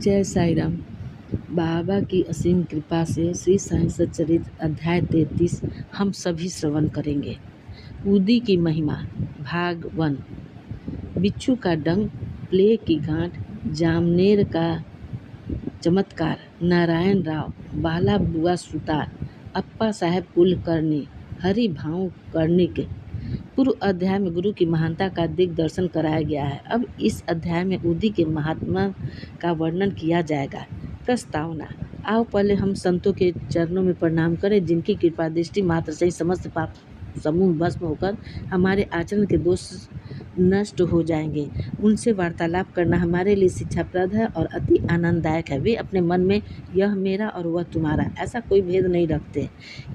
जय साई राम। बाबा की असीम कृपा से श्री साई सच्चरित्र अध्याय 33 हम सभी श्रवण करेंगे। उदी की महिमा भाग 1। बिच्छू का डंक, प्लेग की गांठ, जामनेर का चमत्कार, नारायण राव, बाला बुआ सुतार, अप्पा साहेब कुलकर्णी, हरि भाऊ कर्णिक। पूर्व अध्याय में गुरु की महानता का दिग्दर्शन कराया गया है। अब इस अध्याय में उदी के महात्मा का वर्णन किया जाएगा। प्रस्तावना। आओ पहले हम संतों के चरणों में प्रणाम करें, जिनकी कृपा दृष्टि मात्र से ही समस्त पाप समूह भस्म होकर हमारे आचरण के दोष नष्ट हो जाएंगे। उनसे वार्तालाप करना हमारे लिए शिक्षाप्रद है और अति आनंददायक है। वे अपने मन में यह मेरा और वह तुम्हारा ऐसा कोई भेद नहीं रखते।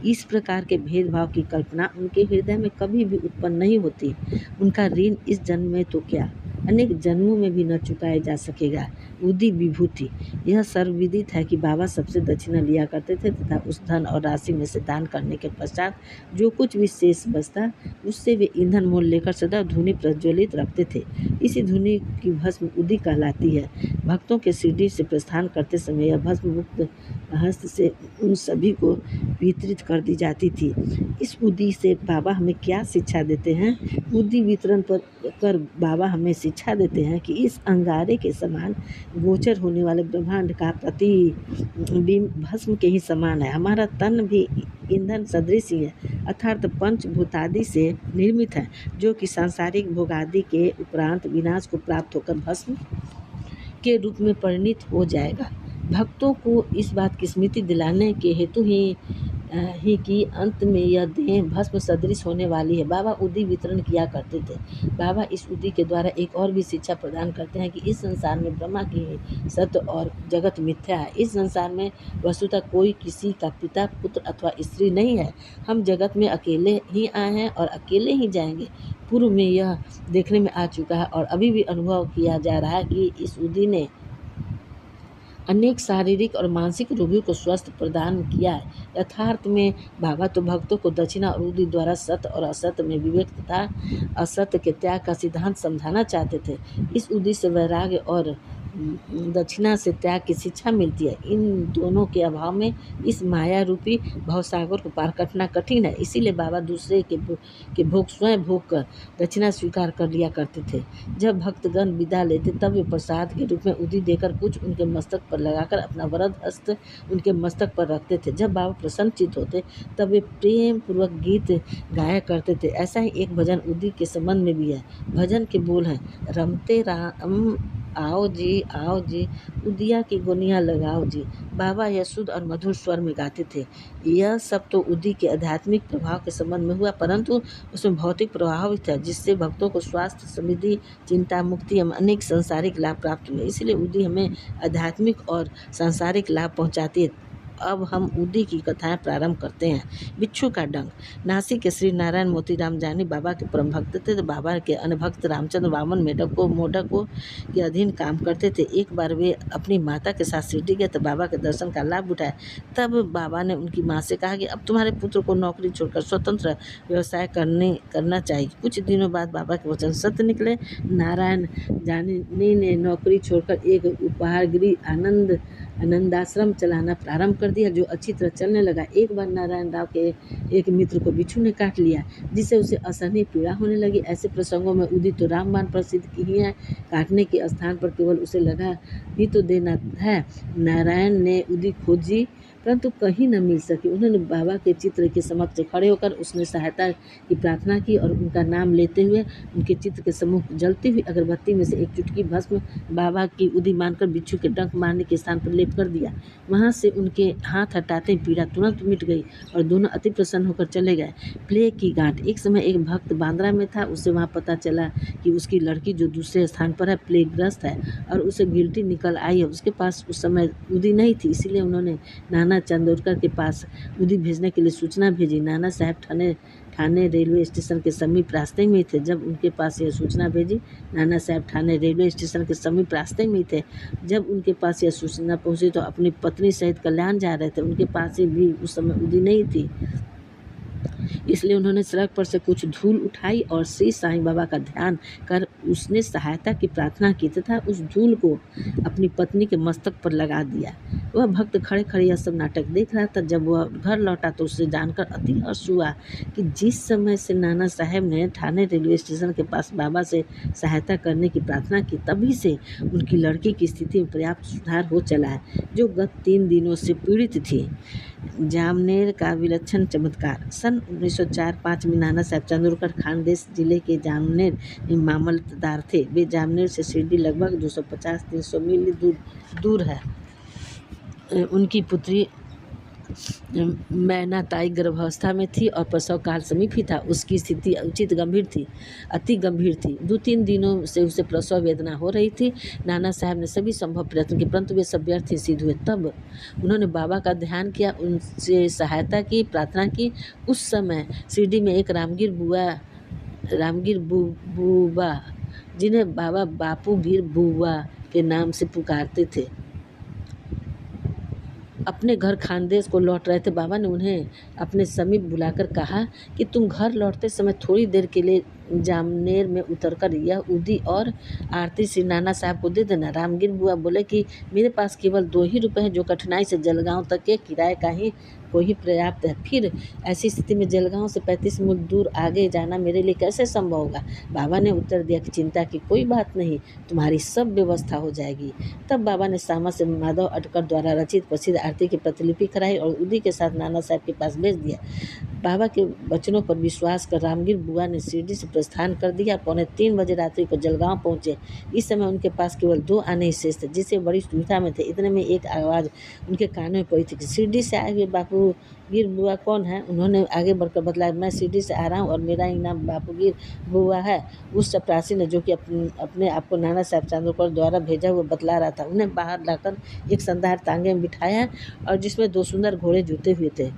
इस प्रकार के भेदभाव की कल्पना उनके हृदय में कभी भी उत्पन्न नहीं होती। उनका ऋण इस जन्म में तो क्या, अनेक जन्मों में भी न चुकाया जा सकेगा। उदी विभूति। यह सर्वविदित है कि बाबा सबसे दक्षिणा लिया करते थे तथा उस धन और राशि में से दान करने के पश्चात जो कुछ भी शेष बचता उससे वे ईंधन मोल लेकर सदा धुनी प्रज्वलित रखते थे। इसी धुनी की भस्म उदी कहलाती है। भक्तों के शिरडी से प्रस्थान करते समय यह भस्म मुक्त हस्त से उन सभी को वितरित कर दी जाती थी। इस उदी से बाबा हमें क्या शिक्षा देते हैं? उदी वितरण पर कर बाबा हमें शिक्षा देते हैं कि इस अंगारे के समान गोचर होने वाले ब्रह्मांड का प्रतिबिंब भस्म के ही समान है। हमारा तन भी ईंधन सदृश ही है, अर्थात पंचभूतादि से निर्मित है, जो कि सांसारिक भोगादि के उपरांत विनाश को प्राप्त होकर भस्म के रूप में परिणित हो जाएगा। भक्तों को इस बात की स्मृति दिलाने के हेतु ही कि अंत में यह देह भस्म सदृश होने वाली है, बाबा उदी वितरण किया करते थे। बाबा इस उदी के द्वारा एक और भी शिक्षा प्रदान करते हैं कि इस संसार में ब्रह्मा की सत्य और जगत मिथ्या है। इस संसार में वस्तुतः कोई किसी का पिता, पुत्र अथवा स्त्री नहीं है। हम जगत में अकेले ही आए हैं और अकेले ही जाएंगे। पूर्व में यह देखने में आ चुका है और अभी भी अनुभव किया जा रहा है कि इस उदी ने अनेक शारीरिक और मानसिक रोगियों को स्वस्थ प्रदान किया है। यथार्थ में बाबा तो भक्तों को दक्षिणा और उदी द्वारा सत्य और असत्य में विवेक तथा असत्य के त्याग का सिद्धांत समझाना चाहते थे। इस उदी से वैराग्य और दक्षिणा से त्याग की शिक्षा मिलती है। इन दोनों के अभाव में इस माया रूपी भवसागर को पार करना कठिन है। इसीलिए बाबा दूसरे के भोग स्वयं भोग कर दक्षिणा स्वीकार कर लिया करते थे। जब भक्तगण विदा लेते तब वे प्रसाद के रूप में उदी देकर कुछ उनके मस्तक पर लगाकर अपना वरद हस्त उनके मस्तक पर रखते थे। जब बाबा प्रसन्नचित्त होते तब वे प्रेम पूर्वक गीत गाया करते थे। ऐसा ही एक भजन उदी के संबंध में भी है। भजन के बोल हैं, रमते राम आओ जी, उदिया की गोनियाँ लगाओ जी। बाबा यह शुद्ध और मधुर स्वर में गाते थे। यह सब तो उदी के आध्यात्मिक प्रभाव के संबंध में हुआ, परंतु उसमें भौतिक प्रभाव भी था, जिससे भक्तों को स्वास्थ्य, समृद्धि, चिंता मुक्ति एवं अनेक सांसारिक लाभ प्राप्त हुए। इसलिए उदी हमें आध्यात्मिक और सांसारिक लाभ पहुँचाती है। अब हम उदी की कथाएं प्रारंभ करते हैं। बिच्छू का डंक। नासिक के श्री नारायण मोतीराम जानी बाबा के परम भक्त थे। तो बाबा के अनभक्त रामचंद्र वामन मोडको के अधीन काम करते थे। एक बार वे अपनी माता के साथ शिरडी गए तो बाबा के दर्शन का लाभ उठाया। तब बाबा ने उनकी माँ से कहा कि अब तुम्हारे पुत्र को नौकरी छोड़कर स्वतंत्र व्यवसाय करना चाहिए। कुछ दिनों बाद बाबा के वचन सत्य निकले। नारायण जानी ने नौकरी छोड़कर एक उपहार गृह आनंदाश्रम चलाना प्रारंभ कर दिया, जो अच्छी तरह चलने लगा। एक बार नारायण राव के एक मित्र को बिच्छू ने काट लिया, जिससे उसे असहनीय पीड़ा होने लगी। ऐसे प्रसंगों में उदी तो रामबाण प्रसिद्ध की है, काटने के स्थान पर केवल उसे लगा ही तो देना है। नारायण ने उदी खोजी परंतु कहीं न मिल सकी। उन्होंने बाबा के चित्र के समक्ष खड़े होकर उसने सहायता की प्रार्थना की और उनका नाम लेते हुए उनके चित्र के सम्मुख जलती हुई अगरबत्ती में से एक चुटकी भस्म बाबा की उदी मानकर बिच्छू के डंक मारने के स्थान पर लेप कर दिया। वहाँ से उनके हाथ हटाते पीड़ा तुरंत मिट गई और दोनों अति प्रसन्न होकर चले गए। प्लेग की गांठ। एक समय एक भक्त बांद्रा में था। उसे वहाँ पता चला कि उसकी लड़की जो दूसरे स्थान पर है प्लेगग्रस्त है और उसे गिल्टी निकल आई है। उसके पास उस समय उदी नहीं थी, इसीलिए उन्होंने नाना चंदोरकर के पास उदी भेजने के लिए सूचना भेजी। नाना साहब ठाणे रेलवे स्टेशन के समीप रास्ते में थे। जब उनके पास यह सूचना भेजी, नाना साहब ठाणे रेलवे स्टेशन के समीप रास्ते में थे। जब उनके पास यह सूचना पहुंची तो अपनी पत्नी सहित कल्याण जा रहे थे। उनके पास भी उस समय उदी नहीं थी। इसलिए उन्होंने सड़क पर से कुछ धूल उठाई और श्री साईं बाबा का ध्यान कर उसने सहायता की प्रार्थना की तथा उस धूल को अपनी पत्नी के मस्तक पर लगा दिया। वह भक्त खड़े खड़े यह सब नाटक देख रहा था। जब वह घर लौटा तो उसे जानकर अति हर्ष हुआ कि जिस समय से नाना साहब ने ठाणे रेलवे स्टेशन के पास बाबा से सहायता करने की प्रार्थना की, तभी से उनकी लड़की की स्थिति में पर्याप्त सुधार हो चला है, जो गत 3 दिनों से पीड़ित थी। जामनेर का विलक्षण चमत्कार। सन 1904-05 में नाना साहब चांदोरकर खानदेश जिले के जामनेर में मामलतदार थे। वे जामनेर से शिरडी लगभग 250-300 मील दूर है। उनकी पुत्री मैनाताई गर्भावस्था में थी और प्रसव काल समीप ही था। उसकी स्थिति अति गंभीर थी। 2-3 दिनों से उसे प्रसव वेदना हो रही थी। नाना साहब ने सभी संभव प्रयत्न किए, परंतु वे सब व्यर्थ ही सिद्ध हुए। तब उन्होंने बाबा का ध्यान किया, उनसे सहायता की, प्रार्थना की। उस समय शिरडी में एक रामगीर बुआ, जिन्हें बाबा बापूगीर बुआ के नाम से पुकारते थे, अपने घर खानदेश को लौट रहे थे। बाबा ने उन्हें अपने समीप बुलाकर कहा कि तुम घर लौटते समय थोड़ी देर के लिए जामनेर में उतरकर यह उदी और आरती श्री नाना साहब को दे देना। रामगीर बुआ बोले कि मेरे पास केवल 2 ही रुपये हैं, जो कठिनाई से जलगांव तक के किराए का ही को ही पर्याप्त है। फिर ऐसी स्थिति में जलगांव से 35 मील दूर आगे जाना मेरे लिए कैसे संभव होगा। बाबा ने उत्तर दिया कि चिंता की कोई बात नहीं, तुम्हारी सब व्यवस्था हो जाएगी। तब बाबा ने सामा से माधव अटकर द्वारा रचित प्रसिद्ध आरती की प्रतिलिपि कराई और उदी के साथ नाना साहब के पास भेज दिया। बाबा के वचनों पर विश्वास कर रामगीर बुआ ने शिरडी से प्रस्थान कर दिया। 2:45 बजे रात्रि को जलगांव पहुंचे। इस समय उनके पास केवल 2 आने ही शेष थे, जिससे बड़ी सुविधा में थे। इतने में एक आवाज़ उनके कानों में पड़ी थी कि शिरडी से आए हुए बापूगीर बुआ कौन है। उन्होंने आगे बढ़कर बतलाया, मैं शिरडी से आ रहा हूँ और मेरा ही नाम बापूगीर बुआ है। उस चपरासी ने, जो कि अपने आप को नाना साहब चांदोरकर द्वारा भेजा हुआ बतला रहा था, उन्हें बाहर लाकर एक संदार तांगे में बिठाया और जिसमें 2 सुंदर घोड़े जुते हुए थे।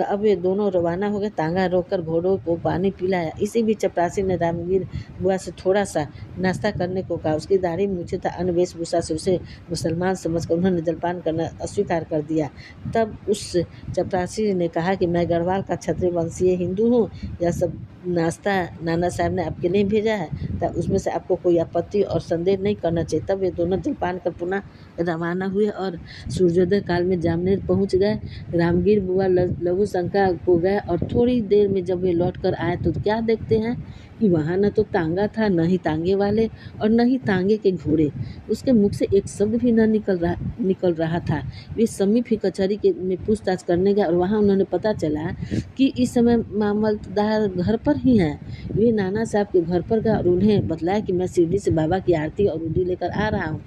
अब ये दोनों रवाना हो गए। तांगा रोककर घोड़ों को पानी पिलाया। इसी बीच चपरासी ने रामगीर बुआ से थोड़ा सा नाश्ता करने को कहा। उसकी दाढ़ी मूछें तथा अन्य वेशभूषा से उसे मुसलमान समझकर उन्होंने जलपान करना अस्वीकार कर दिया। तब उस चपरासी ने कहा कि मैं गढ़वाल का क्षत्रिय वंशीय हिंदू हूँ, यह सब नाश्ता नाना साहब ने आपके लिए भेजा है, तब उसमें से आपको कोई आपत्ति और संदेह नहीं करना चाहिए। तब वे दोनों जलपान कर पुनः रवाना हुए और सूर्योदय काल में जामनेर पहुँच गए। रामगीर बुआ लघु शंका को गए और थोड़ी देर में जब वे लौट कर आए तो क्या देखते हैं कि वहाँ न तो तांगा था, न ही तांगे वाले और न ही तांगे के घोड़े। उसके मुख से एक शब्द भी न निकल रहा था। वे समीप ही कचहरी में पूछताछ करने गए और वहाँ उन्होंने पता चला कि इस समय मामलतदार घर पर ही हैं। वे नाना साहब के घर पर गए और उन्हें बतलाया कि मैं शिरडी से बाबा की आरती और उदी लेकर आ रहा हूँ।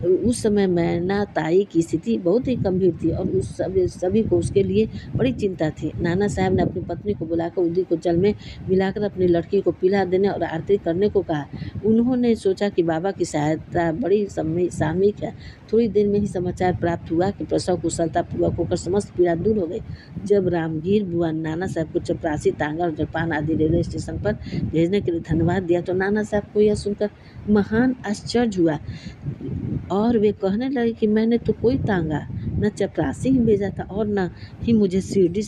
उस समय मैनाताई की स्थिति बहुत ही गंभीर थी और उस सभी को उसके लिए बड़ी चिंता थी। नाना साहब ने अपनी पत्नी को बुलाकर उदी को जल में मिलाकर अपनी लड़की को पिला देने और आरती करने को कहा। उन्होंने सोचा कि बाबा की सहायता बड़ी सामयिक है। थोड़ी देर में ही समाचार प्राप्त हुआ कि प्रसव कुशलतापूर्वक होकर समस्त पीड़ा दूर हो गई। जब रामगीर बुआ नाना साहब को चपरासी, तांगा और जलपान आदि रेलवे स्टेशन पर भेजने के लिए धन्यवाद दिया तो नाना साहब को यह सुनकर महान आश्चर्य हुआ और वे कहने लगे कि मैंने तो कोई तांगा न चपरासी ही भेजा था और न ही मुझे शिरडी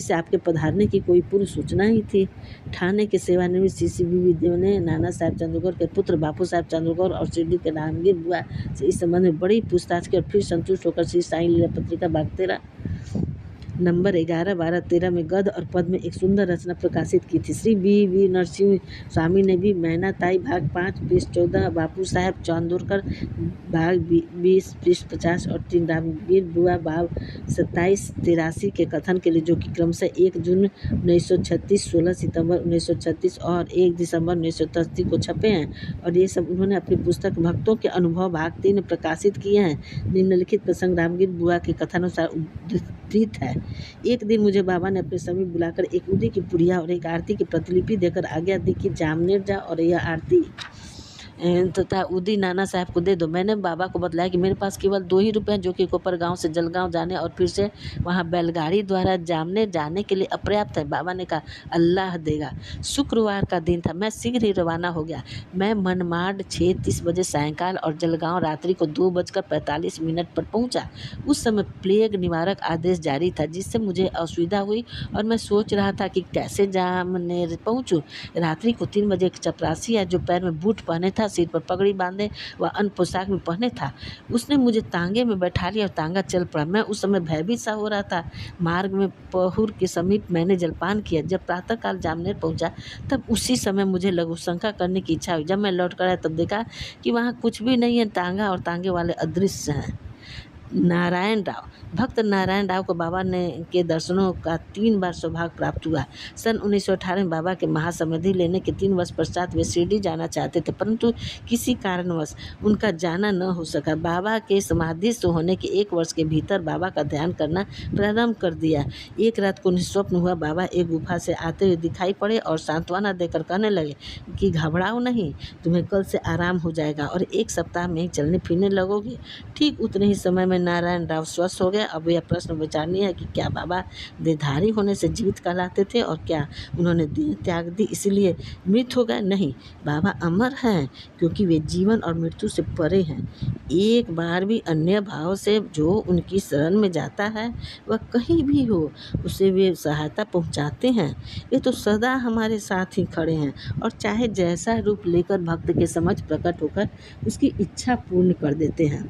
से आपके पधारने की कोई पूर्व सूचना ही थी। ठाणे के सेवानिवृत्त CCBV ने नाना साहब चांदोरकर के पुत्र बापू साहब चांदोरकर और शिरडी के रामगीर बुआ से इस संबंध में बड़ी पूछताछ की और फिर संतुष्ट होकर श्री साईं लीला पत्रिका भाग 13 नंबर 11, 12, 13 में गद और पद में एक सुंदर रचना प्रकाशित की थी। श्री B.V. नरसिंह स्वामी ने भी मैनाताई भाग 5 पृष्ठ 14, बापू साहब चांदोरकर भाग 20 पृष्ठ 50 और 3 रामगीर बुआ भाग 27-83 के कथन के लिए, जो कि क्रमशः 1 जून 1936, 16 सितंबर 1936 और 1 दिसंबर 1933 को छपे हैं और ये सब उन्होंने अपनी पुस्तक भक्तों के अनुभव भाग 3 में प्रकाशित किए हैं। निम्नलिखित प्रसंग रामगीर बुआ के कथानुसार उद्धृत है। एक दिन मुझे बाबा ने अपने समीप बुलाकर एक उदी की पुड़िया और एक आरती की प्रतिलिपि देकर आज्ञा दी कि जामनेर जा और यह आरती तथा उदी नाना साहब को दे दो। मैंने बाबा को बतलाया कि मेरे पास केवल 2 ही रुपए हैं, जो कि कोपर गाँव से जलगाँव जाने और फिर से वहाँ बैलगाड़ी द्वारा जामने जाने के लिए अपर्याप्त है। बाबा ने कहा, अल्लाह देगा। शुक्रवार का दिन था। मैं शीघ्र ही रवाना हो गया। मैं मनमाड 6:30 बजे सायंकाल और जलगाँव रात्रि को 2:45 पर पहुँचा। उस समय प्लेग निवारक आदेश जारी था, जिससे मुझे असुविधा हुई और मैं सोच रहा था कि कैसे जामनेर पहुँचूँ। रात्रि को 3 बजे एक चपरासी आया, जो पैर में बूट पहने था, सिर पर पगड़ी बांधे व अन्य पोशाक में पहने था। उसने मुझे तांगे में बैठा लिया और तांगा चल पड़ा। मैं उस समय भयभीत सा हो रहा था। मार्ग में पहुर के समीप मैंने जलपान किया। जब प्रातःकाल जामनेर पहुंचा, तब उसी समय मुझे लघु शंका करने की इच्छा हुई। जब मैं लौट कर आया, तब देखा कि वहाँ कुछ भी नहीं है। तांगा और तांगे वाले अदृश्य हैं। नारायण राव, भक्त नारायण राव को बाबा ने के दर्शनों का 3 बार सौभाग्य प्राप्त हुआ। सन 1918 में बाबा के महासमाधि लेने के 3 वर्ष पश्चात वे शिरडी जाना चाहते थे, परंतु किसी कारणवश उनका जाना न हो सका। बाबा के समाधिस्थ होने के 1 वर्ष के भीतर बाबा का ध्यान करना प्रारंभ कर दिया। एक रात को उन्हें स्वप्न हुआ, बाबा एक गुफा से आते हुए दिखाई पड़े और सांत्वना देकर कहने लगे कि घबराओ नहीं, तुम्हें कल से आराम हो जाएगा और 1 सप्ताह में ही चलने फिरने लगोगे। ठीक उतने ही समय में नारायण राव स्वस्थ हो गए। अब यह प्रश्न विचारणीय है कि क्या बाबा देहधारी होने से जीवित कहलाते थे और क्या उन्होंने देह त्याग दी इसलिए मृत हो गए? नहीं, बाबा अमर हैं, क्योंकि वे जीवन और मृत्यु से परे हैं। एक बार भी अन्य भाव से जो उनकी शरण में जाता है, वह कहीं भी हो, उसे वे सहायता पहुंचाते हैं। वे तो सदा हमारे साथ ही खड़े हैं और चाहे जैसा रूप लेकर भक्त के समक्ष प्रकट होकर उसकी इच्छा पूर्ण कर देते हैं।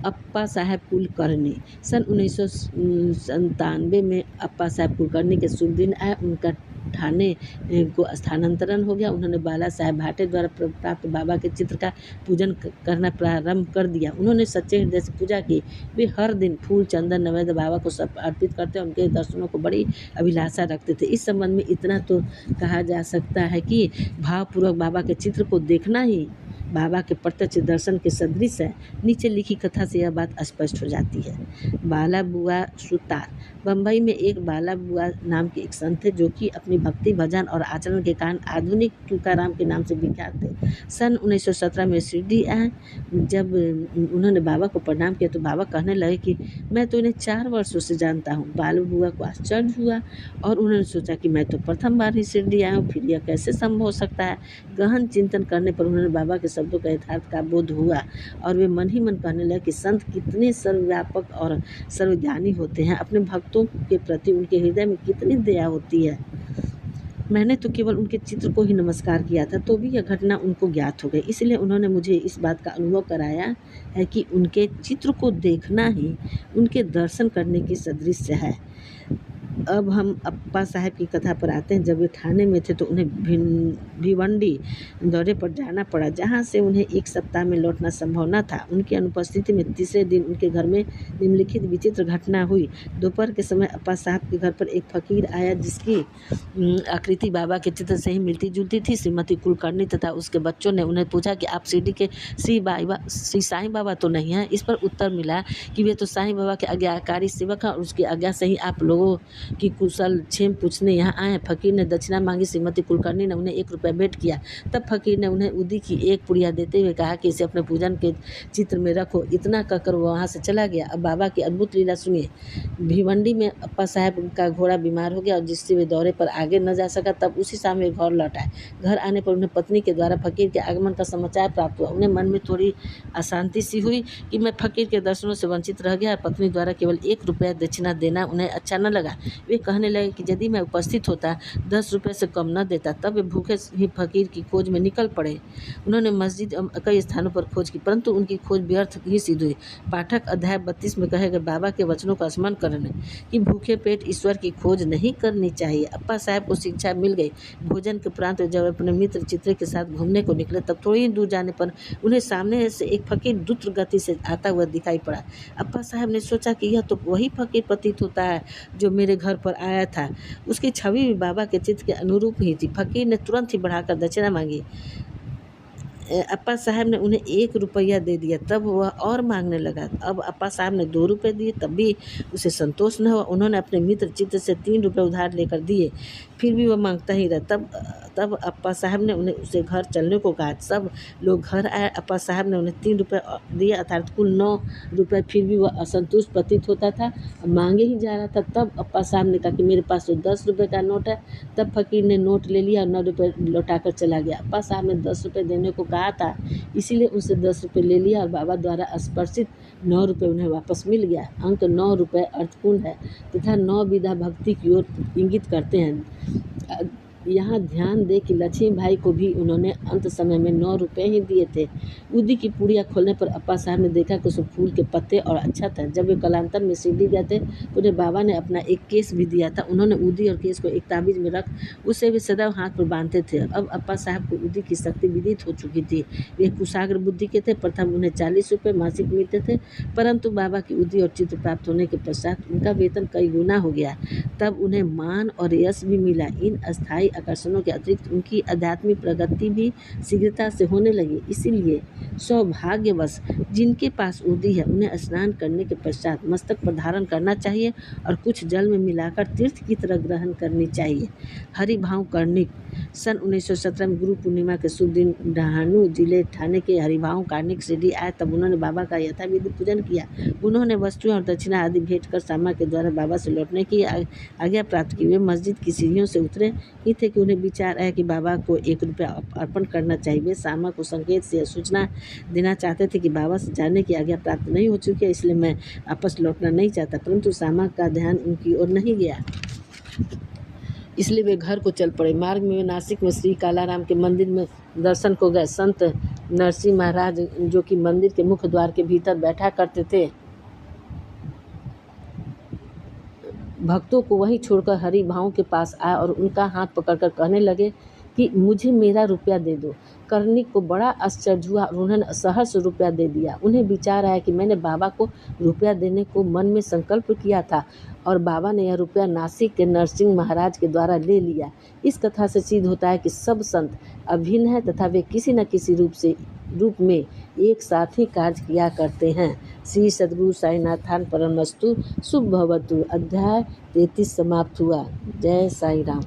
अप्पा साहब कुलकर्णी, सन 1997 में अप्पा साहब कुलकर्णी के शुभ दिन आए। उनका ठाणे को स्थानांतरण हो गया। उन्होंने बाला साहब भाटे द्वारा प्राप्त बाबा के चित्र का पूजन करना प्रारंभ कर दिया। उन्होंने सच्चे हृदय से पूजा की। वे हर दिन फूल, चंदन, नैवेद्य बाबा को सब अर्पित करते, उनके दर्शनों को बड़ी अभिलाषा रखते थे। इस संबंध में इतना तो कहा जा सकता है कि भावपूर्वक बाबा के चित्र को देखना ही बाबा के प्रत्यक्ष दर्शन के सदृश है। नीचे लिखी कथा से यह बात स्पष्ट हो जाती है। बाला बुआ सुतार, बम्बई में एक बाला बुआ नाम के एक संत थे, जो कि अपनी भक्ति, भजन और आचरण के कारण आधुनिक तुकाराम के नाम से विख्यात थे। सन 1917 में शिरडी आए। जब उन्होंने बाबा को प्रणाम किया तो बाबा कहने लगे कि मैं तो इन्हें 4 वर्षों से जानता हूँ। बाला बुआ को आश्चर्य हुआ और उन्होंने सोचा कि मैं तो प्रथम बार ही शिरडी आया हूँ, फिर यह कैसे संभव हो सकता है। गहन चिंतन करने पर उन्होंने बाबा के शब्दों का यथार्थ का बोध हुआ और वे मन ही मन कहने लगे कि संत कितने सर्वव्यापक और सर्वज्ञानी होते हैं। अपने भक्तों के प्रति उनके हृदय में कितनी दया होती है। मैंने तो केवल उनके चित्र को ही नमस्कार किया था, तो भी यह घटना उनको ज्ञात हो गई। इसलिए उन्होंने मुझे इस बात का अनुभव कराया है कि उनके चित्र को देखना ही उनके दर्शन करने की सदृश है। अब हम अप्पा साहब की कथा पर आते हैं। जब वे ठाणे में थे तो उन्हें भिवंडी दौरे पर जाना पड़ा, जहां से उन्हें 1 सप्ताह में लौटना संभव न था। उनकी अनुपस्थिति में तीसरे दिन उनके घर में निम्नलिखित विचित्र घटना हुई। दोपहर के समय अप्पा साहब के घर पर एक फकीर आया, जिसकी आकृति बाबा के चित्र से ही मिलती जुलती थी। श्रीमती कुलकर्णी तथा उसके बच्चों ने उन्हें पूछा कि आप शिरडी के श्री साईं बाबा तो नहीं हैं? इस पर उत्तर मिला कि वे तो साईं बाबा के आज्ञाकारी सेवक हैं और उसकी आज्ञा से ही आप लोगों की कुशल क्षेम पूछने यहाँ आए। फकीर ने दक्षिणा मांगी। श्रीमती कुलकर्णी ने उन्हें 1 रुपया भेंट किया। तब फकीर ने उन्हें उदी की 1 पुड़िया देते हुए कहा कि इसे अपने पूजन के चित्र में रखो। इतना कहकर वो वहाँ से चला गया। अब बाबा की अद्भुत लीला सुनिए। भिवंडी में अप्पा साहब का घोड़ा बीमार हो गया और जिससे वे दौरे पर आगे न जा सका। तब उसी शाम वे घर लौट आए। घर आने पर उन्हें पत्नी के द्वारा फकीर के आगमन का समाचार प्राप्त हुआ। उन्हें मन में थोड़ी अशांति सी हुई कि मैं फकीर के दर्शनों से वंचित रह गया। पत्नी द्वारा केवल 1 रुपया दक्षिणा देना उन्हें अच्छा न लगा। वे कहने लगे कि यदि मैं उपस्थित होता, 10 रुपये से कम न देता। तब वे भूखे ही फकीर की खोज में निकल पड़े। उन्होंने मस्जिद कई स्थानों पर खोज की, परंतु उनकी खोज व्यर्थ ही सिद्ध हुई। पाठक अध्याय 32 में कहे गए बाबा के वचनों का स्मरण करें कि भूखे पेट ईश्वर की खोज नहीं करनी चाहिए। अप्पा साहब को शिक्षा मिल गई। भोजन के उपरांत जब अपने मित्र चित्रे के साथ घूमने को निकले, तब थोड़ी ही दूर जाने पर उन्हें सामने से एक फकीर द्रुत गति से आता हुआ दिखाई पड़ा। अप्पा साहब ने सोचा कि यह तो वही फकीर प्रतीत होता है जो मेरे घर पर आया था। उसकी छवि भी बाबा के चित्र के अनुरूप ही थी। फकीर ने तुरंत ही बढ़ाकर दक्षिणा मांगी। अप्पा साहब ने उन्हें 1 रुपया दे दिया। तब वह और मांगने लगा। अब अप्पा साहब ने 2 रुपये दिए, तब भी उसे संतोष न हुआ। उन्होंने अपने मित्र चित्र से 3 रुपये उधार लेकर दिए। फिर भी वह मांगता ही रहा। तब अप्पा साहब ने उन्हें उसे घर चलने को कहा। सब लोग घर आए। अप्पा साहब ने उन्हें 3 रुपये दिए, अर्थात कुल 9 रुपये। फिर भी वह असंतुष्ट प्रतीत होता था, मांगे ही जा रहा था। तब अप्पा साहब ने कहा कि मेरे पास तो 10 रुपये का नोट है। तब फ़कीर ने नोट ले लिया और 9 रुपये लौटाकर चला गया। अप्पा साहब ने 10 रुपये देने को कहा था, इसीलिए उनसे 10 रुपये ले लिया और बाबा द्वारा स्पर्शित 9 रुपये उन्हें वापस मिल गया। अंक 9 रुपये अर्थपूर्ण है तथा 9 विधा भक्ति की ओर इंगित करते हैं। यहाँ ध्यान दे कि लक्ष्मी भाई को भी उन्होंने अंत समय में 9 रुपये ही दिए थे। उदी की पुड़िया खोलने पर अप्पा साहब ने देखा कि उसमें फूल के पत्ते और अच्छा था। जब वे कालांतर में शिरडी गए थे तो उन्हें बाबा ने अपना एक केस भी दिया था। उन्होंने उदी और केस को एक ताबीज़ में रख उसे वे सदैव हाथ पर बांधते थे। अब अप्पा साहब को उदी की शक्ति विदित हो चुकी थी। वे कुशाग्र बुद्धि के थे। प्रथम उन्हें 40 रुपये मासिक मिलते थे, परंतु बाबा की उदी और चित्र प्राप्त होने के पश्चात उनका वेतन कई गुना हो गया। तब उन्हें मान और यश भी मिला। इन अस्थायी आकर्षणों के अतिरिक्त उनकी आध्यात्मिक प्रगति भी शीघ्रता से होने लगी। इसीलिए सौभाग्यवश जिनके पास उदी है उन्हें स्नान करने के पश्चात मस्तक पर धारण करना चाहिए और कुछ जल में मिलाकर तीर्थ की तरह ग्रहण करनी चाहिए। हरिभाव कर्णिक सन 1917 में गुरु पूर्णिमा के शुभ दिन डहाणू जिले ठाणे के हरिभाव कार्णिक शिरडी आए। तब उन्होंने बाबा का यथाविधि पूजन किया। उन्होंने वस्तुएं और दक्षिणा आदि भेंट कर सामा के द्वारा बाबा से लौटने की आज्ञा प्राप्त की। वे मस्जिद की सीढ़ियों से उतरे ही थे कि उन्हें विचार आया कि बाबा को 1 रुपया अर्पण करना चाहिए। वे सामा को संकेत से सूचना देना चाहते थे कि बाबा से जाने की आज्ञा प्राप्त नहीं हो चुकी है, इसलिए मैं वापस लौटना नहीं चाहता। परंतु सामा का ध्यान उनकी ओर नहीं गया, इसलिए वे घर को चल पड़े। मार्ग में वे नासिक में श्री कालाराम के मंदिर में दर्शन को गए। संत नरसिंह महाराज, जो कि मंदिर के मुख्य द्वार के भीतर बैठा करते थे, भक्तों को वहीं छोड़कर हरिभाव के पास आए और उनका हाथ पकड़कर कहने लगे कि मुझे मेरा रुपया दे दो। कर्णिक को बड़ा आश्चर्य हुआ और उन्होंने सहर्ष रुपया दे दिया। उन्हें विचार आया कि मैंने बाबा को रुपया देने को मन में संकल्प किया था और बाबा ने यह रुपया नासिक के नरसिंह महाराज के द्वारा ले लिया। इस कथा से सिद्ध होता है कि सब संत अभिन्न हैं तथा वे किसी न किसी रूप में एक साथ ही कार्य किया करते हैं। श्री सद्गुरु साईनाथान परमस्तु। शुभ भवतु। अध्याय 33 समाप्त हुआ। जय साई राम।